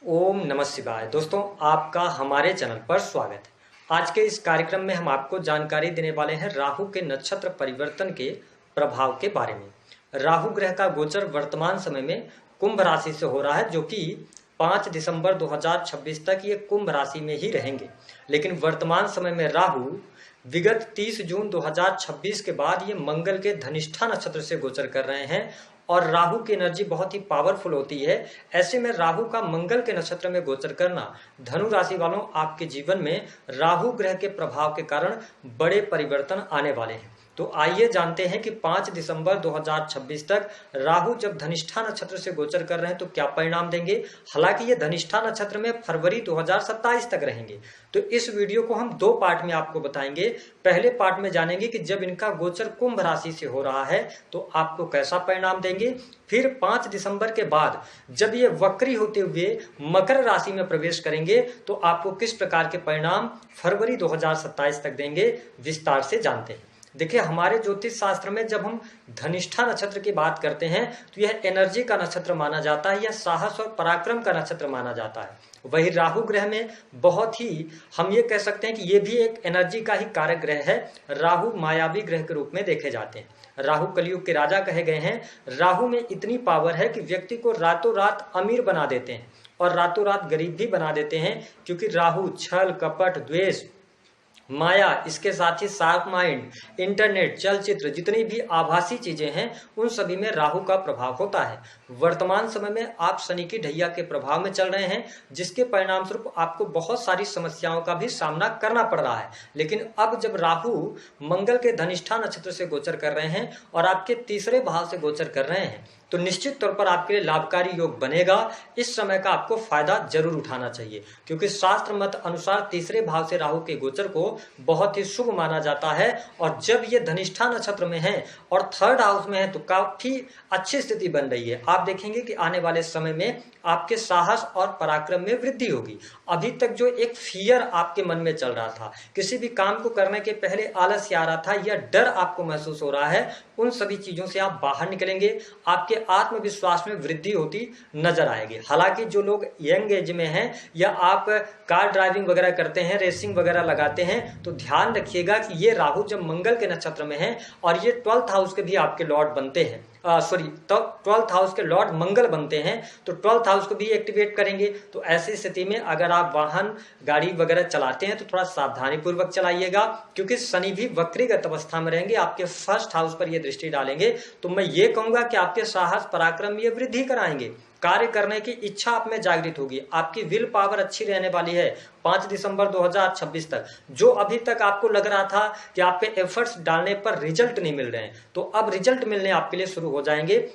ओम नमः शिवाय। दोस्तों, आपका हमारे चैनल पर स्वागत है। आज के इस कार्यक्रम में हम आपको जानकारी देने वाले हैं राहु के नक्षत्र परिवर्तन के प्रभाव के बारे में। राहु ग्रह का गोचर वर्तमान समय में कुंभ राशि से हो रहा है, जो कि 5 दिसंबर 2026 तक ये कुंभ राशि में ही रहेंगे। लेकिन वर्तमान समय में राहु विगत 30 जून 2026 के बाद ये मंगल के धनिष्ठा नक्षत्र से गोचर कर रहे हैं और राहु की एनर्जी बहुत ही पावरफुल होती है। ऐसे में राहु का मंगल के नक्षत्र में गोचर करना धनु राशि वालों, आपके जीवन में राहु ग्रह के प्रभाव के कारण बड़े परिवर्तन आने वाले हैं। तो आइए जानते हैं कि 5 दिसंबर 2026 तक राहु जब धनिष्ठा नक्षत्र से गोचर कर रहे हैं तो क्या परिणाम देंगे। हालांकि ये धनिष्ठा नक्षत्र में फरवरी 2027 तक रहेंगे। तो इस वीडियो को हम 2 पार्ट में आपको बताएंगे। पहले पार्ट में जानेंगे कि जब इनका गोचर कुंभ राशि से हो रहा है तो आपको कैसा परिणाम देंगे। फिर 5 दिसंबर के बाद जब ये वक्री होते हुए मकर राशि में प्रवेश करेंगे तो आपको किस प्रकार के परिणाम फरवरी 2027 तक देंगे, विस्तार से जानते हैं। देखिए, हमारे ज्योतिष शास्त्र में जब हम धनिष्ठा नक्षत्र की बात करते हैं तो यह एनर्जी का नक्षत्र माना जाता है, यह साहस और पराक्रम का नक्षत्र माना जाता है। वही राहु ग्रह में बहुत ही हम ये कह सकते हैं कि ये भी एक एनर्जी का ही कारक ग्रह है। राहु मायावी ग्रह के रूप में देखे जाते हैं। राहु कलयुग के राजा कहे गए हैं। राहु में इतनी पावर है कि व्यक्ति को रातों रात अमीर बना देते हैं और रातों रात गरीब भी बना देते हैं, क्योंकि राहु छल कपट द्वेष माया, इसके साथ ही शार्प माइंड, इंटरनेट, चलचित्र, जितनी भी आभासी चीजें हैं उन सभी में राहु का प्रभाव होता है। वर्तमान समय में आप शनि की ढैया के प्रभाव में चल रहे हैं, जिसके परिणाम स्वरूप आपको बहुत सारी समस्याओं का भी सामना करना पड़ रहा है। लेकिन अब जब राहु मंगल के धनिष्ठा नक्षत्र से गोचर कर रहे हैं और आपके तीसरे भाव से गोचर कर रहे हैं तो निश्चित तौर पर आपके लिए लाभकारी योग बनेगा। इस समय का आपको फायदा जरूर उठाना चाहिए, क्योंकि शास्त्र मत अनुसार तीसरे भाव से राहु के गोचर को बहुत ही शुभ माना जाता है। और जब ये धनिष्ठा नक्षत्र में है और थर्ड हाउस में है तो काफी अच्छी स्थिति बन रही है। आप देखेंगे कि आने वाले समय में आपके साहस और पराक्रम में वृद्धि होगी। अभी तक जो एक फियर आपके मन में चल रहा था, किसी भी काम को करने के पहले आलस्य आ रहा था या डर आपको महसूस हो रहा है, उन सभी चीजों से आप बाहर निकलेंगे। आपके आत्मविश्वास में वृद्धि होती नजर आएगी। हालांकि जो लोग यंग एज में हैं या आप कार ड्राइविंग वगैरह करते हैं, रेसिंग वगैरह लगाते हैं, तो ध्यान रखिएगा कि ये राहु जब मंगल के नक्षत्र में है और ये 12th हाउस के भी आपके लॉर्ड बनते हैं, 12th हाउस के लॉर्ड मंगल बनते हैं, तो 12th हाउस को भी एक्टिवेट करेंगे। तो ऐसी स्थिति में अगर आप वाहन गाड़ी वगैरह चलाते हैं तो थोड़ा सावधानी पूर्वक चलाइएगा, क्योंकि शनि भी वक्रीगत अवस्था में रहेंगे, आपके फर्स्ट हाउस पर ये दृष्टि डालेंगे। तो मैं ये कहूंगा कि आपके साहस पराक्रम ये वृद्धि कराएंगे, कार्य करने की इच्छा आप में जागृत होगी, आपकी विल पावर अच्छी रहने वाली है 5 दिसंबर 2026 तक। जो अभी तक आपको लग रहा था कि आपके एफर्ट्स डालने पर रिजल्ट नहीं मिल रहे हैं, तो अब रिजल्ट मिलने आपके लिए शुरू हो जाएंगे।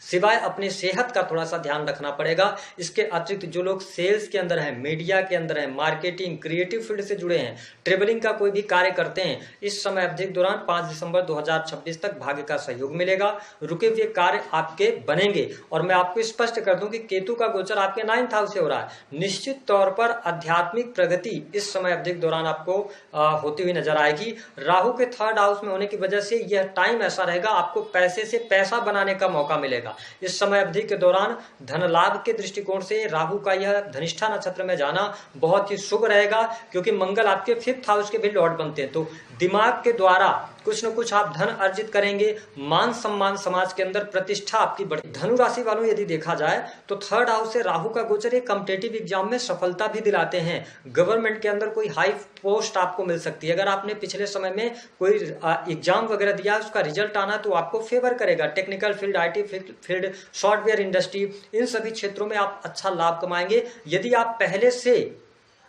सिवाय अपनी सेहत का थोड़ा सा ध्यान रखना पड़ेगा। इसके अतिरिक्त जो लोग सेल्स के अंदर हैं, मीडिया के अंदर हैं, मार्केटिंग, क्रिएटिव फील्ड से जुड़े हैं, ट्रेवलिंग का कोई भी कार्य करते हैं, इस समय अवधि के दौरान 5 दिसंबर 2026 तक भाग्य का सहयोग मिलेगा। रुके हुए कार्य आपके बनेंगे। और मैं आपको स्पष्ट कर दूं कि केतु का गोचर आपके 9th हाउस से हो रहा है। निश्चित तौर पर आध्यात्मिक प्रगति इस समय अवधि के दौरान आपको होती हुई नजर आएगी। राहु के 3rd हाउस में होने की वजह से यह टाइम ऐसा रहेगा, आपको पैसे से पैसा बनाने का मौका मिलेगा। इस समय अवधि के दौरान धन लाभ के दृष्टिकोण से राहु का यह धनिष्ठा नक्षत्र में जाना बहुत ही शुभ रहेगा, क्योंकि मंगल आपके 5th हाउस के भी लॉर्ड बनते हैं। तो दिमाग के द्वारा कुछ न कुछ आप धन अर्जित करेंगे, मान सम्मान समाज के अंदर प्रतिष्ठा आपकी बढ़े। धनु राशि वालों, यदि देखा जाए तो 3rd हाउस से राहु का गोचर एक कॉम्पिटिटिव एग्जाम में सफलता भी दिलाते हैं। गवर्नमेंट के अंदर कोई हाई पोस्ट आपको मिल सकती है। अगर आपने पिछले समय में कोई एग्जाम वगैरह दिया, उसका रिजल्ट आना तो आपको फेवर करेगा। Technical field, IT field, software industry, इन सभी क्षेत्रों में आप अच्छा लाभ कमाएंगे। यदि आप पहले से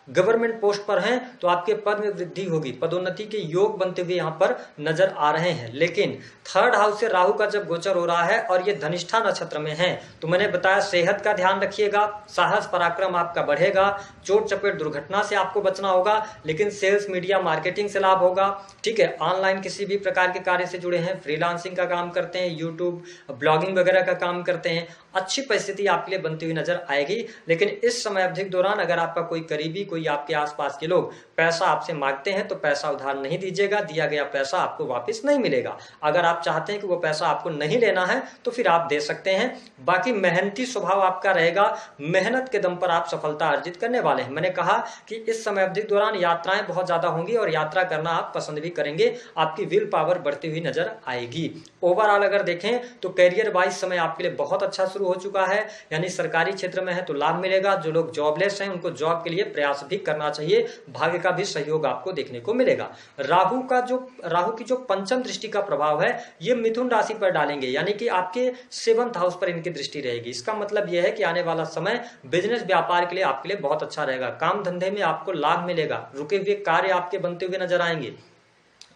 गवर्नमेंट पोस्ट पर हैं तो आपके पद में वृद्धि होगी, पदोन्नति के योग बनते हुए यहां पर नजर आ रहे हैं। लेकिन 3rd हाउस से राहु का जब गोचर हो रहा है और ये धनिष्ठा नक्षत्र में है, तो मैंने बताया सेहत का ध्यान रखिएगा, साहस पराक्रम आपका बढ़ेगा, चोट चपेट दुर्घटना से आपको बचना होगा। लेकिन सेल्स, मीडिया, मार्केटिंग से लाभ होगा। ठीक है, ऑनलाइन किसी भी प्रकार के कार्य से जुड़े हैं, फ्रीलांसिंग का काम करते हैं, यूट्यूब, ब्लॉगिंग वगैरह का काम करते हैं, अच्छी परिस्थिति आपके लिए बनती हुई नजर आएगी। लेकिन इस समय अवधि के दौरान अगर आपका कोई करीबी, कोई आपके आसपास के लोग पैसा आपसे मांगते हैं तो पैसा उधार नहीं दीजिएगा, दिया गया पैसा आपको वापस नहीं मिलेगा। अगर आप चाहते हैं कि वो पैसा आपको नहीं लेना है तो फिर आप दे सकते हैं। बाकी मेहनती स्वभाव आपका रहेगा, मेहनत के दम पर आप सफलता अर्जित करने वाले हैं। मैंने कहा कि इस समय अवधि के दौरान यात्राएं बहुत ज्यादा होंगी और यात्रा करना आप पसंद भी करेंगे, आपकी विल पावर बढ़ती हुई नजर आएगी। ओवरऑल अगर देखें तो करियर वाइज समय आपके लिए बहुत अच्छा शुरू हो चुका है, यानी सरकारी क्षेत्र में है तो लाभ मिलेगा। जो लोग जॉबलेस हैं उनको जॉब के लिए प्रयास भी करना चाहिए, भाग्य का भी सहयोग आपको देखने को मिलेगा। राहु की जो पंचम दृष्टि का प्रभाव है ये मिथुन राशि पर डालेंगे, यानी कि आपके 7th हाउस पर इनकी दृष्टि रहेगी। इसका मतलब यह है कि आने वाला समय बिजनेस व्यापार के लिए आपके लिए बहुत अच्छा रहेगा। काम धंधे में आपको लाभ मिलेगा, रुके हुए कार्य आपके बनते हुए नजर आएंगे।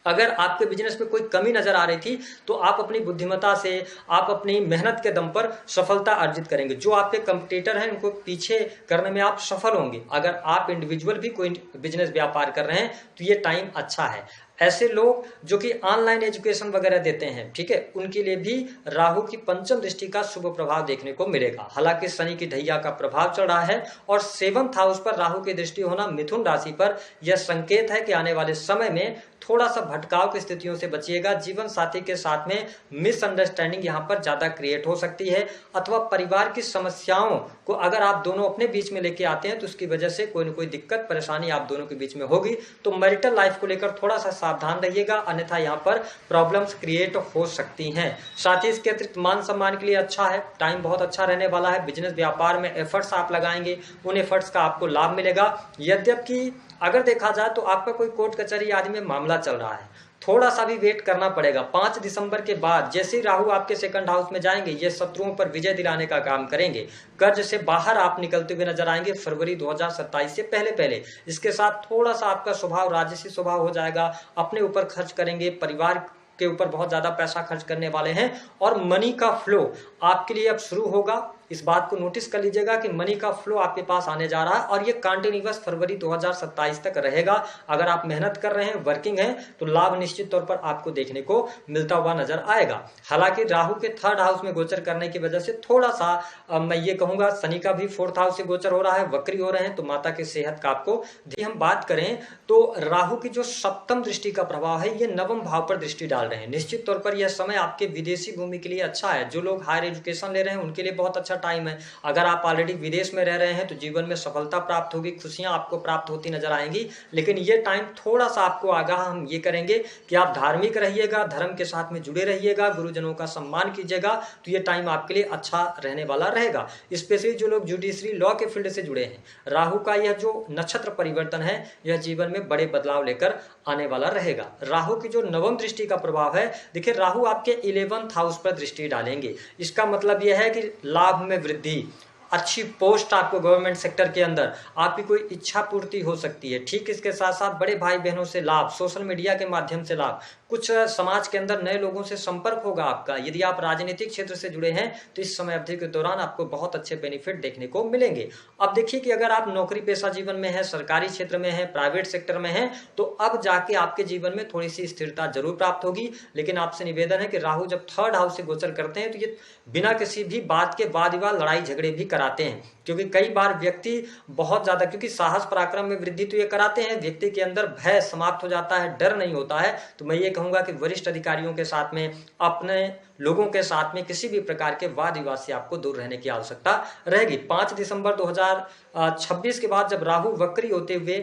अगर आपके बिजनेस में कोई कमी नजर आ रही थी तो आप अपनी बुद्धिमत्ता से, आप अपनी मेहनत के दम पर सफलता अर्जित करेंगे। जो आपके कंपटीटर हैं उनको पीछे करने में आप सफल होंगे। अगर आप इंडिविजुअल भी कोई बिजनेस व्यापार कर रहे हैं तो ये टाइम अच्छा है। ऐसे लोग जो कि ऑनलाइन एजुकेशन वगैरह देते हैं, ठीक है, उनके लिए भी राहु की पंचम दृष्टि का शुभ प्रभाव देखने को मिलेगा। हालांकि शनि की ढैया का प्रभाव चल रहा है और 7th हाउस पर राहु की दृष्टि होना मिथुन राशि पर यह संकेत है कि आने वाले समय में थोड़ा सा भटकाव की स्थितियों से बचिएगा। जीवन साथी के साथ में मिसअंडरस्टैंडिंग यहाँ पर ज्यादा क्रिएट हो सकती है, अथवा परिवार की समस्याओं को अगर आप दोनों अपने बीच में लेके आते हैं तो उसकी वजह से कोई ना कोई दिक्कत परेशानी आप दोनों के बीच में होगी। तो मैरिटल लाइफ को लेकर थोड़ा सा सावधान रहिएगा, अन्यथा यहाँ पर प्रॉब्लम्स क्रिएट हो सकती हैं। साथ ही इसके अतिरिक्त मान सम्मान के लिए अच्छा है, टाइम बहुत अच्छा रहने वाला है। बिजनेस व्यापार में एफर्ट्स आप लगाएंगे, उन एफर्ट्स का आपको लाभ मिलेगा। यद्यपि अगर देखा जाए तो आपका कोई कोर्ट कचहरी आदि में मामला चल रहा है, थोड़ा सा भी वेट करना पड़ेगा। 5 दिसंबर के बाद जैसे ही राहु आपके 2nd हाउस में जाएंगे, ये शत्रुओं पर विजय दिलाने का काम करेंगे। कर्ज से बाहर आप निकलते हुए नजर आएंगे फरवरी 2027 से पहले। इसके साथ थोड़ा सा आपका स्वभाव राजसी स्वभाव हो जाएगा, अपने ऊपर खर्च करेंगे, परिवार के ऊपर बहुत ज्यादा पैसा खर्च करने वाले हैं और मनी का फ्लो आपके लिए अब शुरू होगा। इस बात को नोटिस कर लीजिएगा कि मनी का फ्लो आपके पास आने जा रहा है और ये कंटिन्यूअस फरवरी 2027 तक रहेगा। अगर आप मेहनत कर रहे हैं, वर्किंग हैं, तो लाभ निश्चित तौर पर आपको देखने को मिलता हुआ नजर आएगा। हालांकि राहु के 3rd हाउस में गोचर करने की वजह से थोड़ा सा मैं ये कहूंगा, शनि का भी 4th हाउस से गोचर हो रहा है, वक्री हो रहे हैं, तो माता की सेहत का आपको। हम बात करें तो राहु की जो 7th दृष्टि का प्रभाव है ये 9वें भाव पर दृष्टि डाल रहे हैं। निश्चित तौर पर यह समय आपके विदेशी भूमि के लिए अच्छा है। जो लोग हायर एजुकेशन ले रहे हैं उनके लिए बहुत अच्छा टाइम है। अगर आप ऑलरेडी विदेश में रह रहे हैं तो जीवन में सफलता प्राप्त होगी, खुशियां आपको प्राप्त होती नजर आएंगी। लेकिन ये टाइम थोड़ा सा आपको आगाह हम ये करेंगे कि आप धार्मिक रहिएगा, धर्म के साथ में जुड़े रहिएगा, गुरुजनों का सम्मान कीजिएगा, तो ये टाइम आपके लिए अच्छा रहने वाला रहेगा। स्पेशली जो लोग जुडिशरी लॉ के फील्ड से जुड़े हैं, राहु का यह जो नक्षत्र परिवर्तन है यह जीवन में बड़े बदलाव लेकर आने वाला रहेगा। राहु की जो 9वीं दृष्टि का प्रभाव है, देखिए राहु आपके 11th हाउस पर दृष्टि डालेंगे। इसका मतलब यह है कि लाभ में वृद्धि, अच्छी पोस्ट आपको गवर्नमेंट सेक्टर के अंदर, आपकी कोई इच्छा पूर्ति हो सकती है। ठीक इसके साथ साथ बड़े भाई बहनों से लाभ, सोशल मीडिया के माध्यम से लाभ, कुछ समाज के अंदर नए लोगों से संपर्क होगा आपका। यदि आप राजनीतिक क्षेत्र से जुड़े हैं तो इस समय अवधि के दौरान आपको बहुत अच्छे बेनिफिट देखने को मिलेंगे। अब देखिए कि अगर आप नौकरी पेशा जीवन में है, सरकारी क्षेत्र में है, प्राइवेट सेक्टर में है, तो अब जाके आपके जीवन में थोड़ी सी स्थिरता जरूर प्राप्त होगी। लेकिन आपसे निवेदन है कि राहु जब 3rd हाउस से गोचर करते हैं तो ये बिना किसी भी बात के वाद विवाद, लड़ाई झगड़े भी कराते हैं। क्योंकि कई बार व्यक्ति बहुत ज्यादा, क्योंकि साहस पराक्रम में वृद्धि तो ये कराते हैं, व्यक्ति के अंदर भय समाप्त हो जाता है, डर नहीं होता है। तो मैं ये कहूंगा कि वरिष्ठ अधिकारियों के साथ में, अपने लोगों के साथ में किसी भी प्रकार के वाद विवाद से आपको दूर रहने की आवश्यकता रहेगी। 5 दिसंबर 2026 के बाद जब राहु वक्री होते हुए,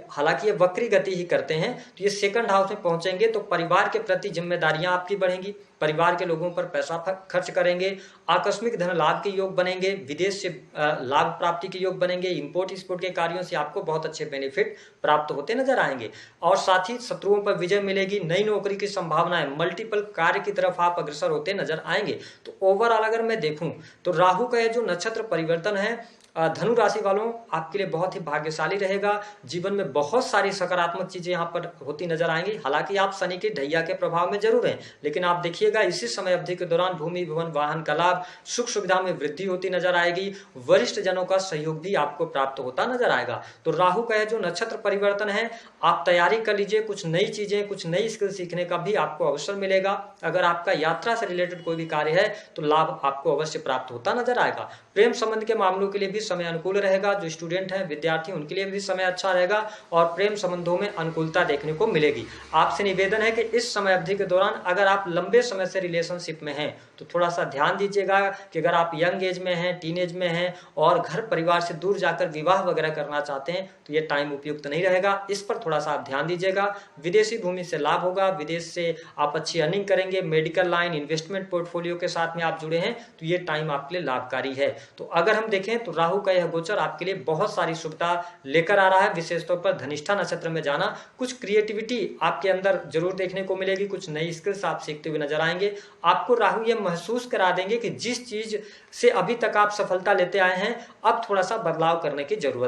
हालांकि ये वक्री गति ही करते हैं, तो ये 2nd हाउस में पहुंचेंगे तो परिवार के प्रति जिम्मेदारियां आपकी बढ़ेंगी, परिवार के लोगों पर पैसा खर्च करेंगे, आकस्मिक धन लाभ के योग बनेंगे, विदेश से लाभ प्राप्ति के योग बनेंगे, इंपोर्ट एक्सपोर्ट के कार्यों से आपको बहुत अच्छे बेनिफिट प्राप्त होते नजर आएंगे। और साथ ही शत्रुओं पर विजय मिलेगी, नई नौकरी की संभावनाएं, मल्टीपल कार्य की तरफ आप अग्रसर होते नजर आएंगे। तो ओवरऑल अगर मैं देखूं तो राहु का यह जो नक्षत्र परिवर्तन है धनु राशि वालों, आपके लिए बहुत ही भाग्यशाली रहेगा। जीवन में बहुत सारी सकारात्मक चीजें यहाँ पर होती नजर आएंगी। हालांकि आप शनि के ढैया के प्रभाव में जरूर हैं, लेकिन आप देखिएगा इसी समय अवधि के दौरान भूमि भवन वाहन का लाभ, सुख सुविधा में वृद्धि होती नजर आएगी। वरिष्ठ जनों का सहयोग भी आपको प्राप्त होता नजर आएगा। तो राहु का जो नक्षत्र परिवर्तन है, आप तैयारी कर लीजिए, कुछ नई चीजें, कुछ नई स्किल सीखने का भी आपको अवसर मिलेगा। अगर आपका यात्रा से रिलेटेड कोई भी कार्य है तो लाभ आपको अवश्य प्राप्त होता नजर आएगा। प्रेम संबंध के मामलों के लिए भी समय अनुकूल रहेगा। जो स्टूडेंट हैं, विद्यार्थी, उनके लिए भी समय अच्छा रहेगा और प्रेम संबंधों में अनुकूलता देखने को मिलेगी। आपसे निवेदन है कि इस समय अवधि के दौरान अगर आप लंबे समय से रिलेशनशिप में हैं तो थोड़ा सा ध्यान दीजिएगा कि अगर आप यंग एज में हैं, टीन एज में हैं और घर परिवार से दूर जाकर विवाह वगैरह करना चाहते हैं तो ये टाइम उपयुक्त नहीं रहेगा। इस पर थोड़ा सा आप ध्यान दीजिएगा। विदेशी भूमि से लाभ होगा, विदेश से आप अच्छी अर्निंग करेंगे। मेडिकल लाइन, इन्वेस्टमेंट पोर्टफोलियो के साथ में आप जुड़े हैं तो ये टाइम आपके लिए लाभकारी है। तो अगर हम देखें तो राहु का यह गोचर आपके लिए बहुत सारी सुविधा लेकर आ रहा है। विशेष तौर पर धनिष्ठा नक्षत्र में जाना, कुछ क्रिएटिविटी आपके अंदर जरूर देखने को मिलेगी, कुछ नई स्किल्स आप सीखते हुए नजर आएंगे। आपको राहु ये महसूस करा देंगे कि जिस चीज से अभी तक आप सफलता लेते आए हैं, अब थोड़ा सा बदलाव करने की जरूरत है।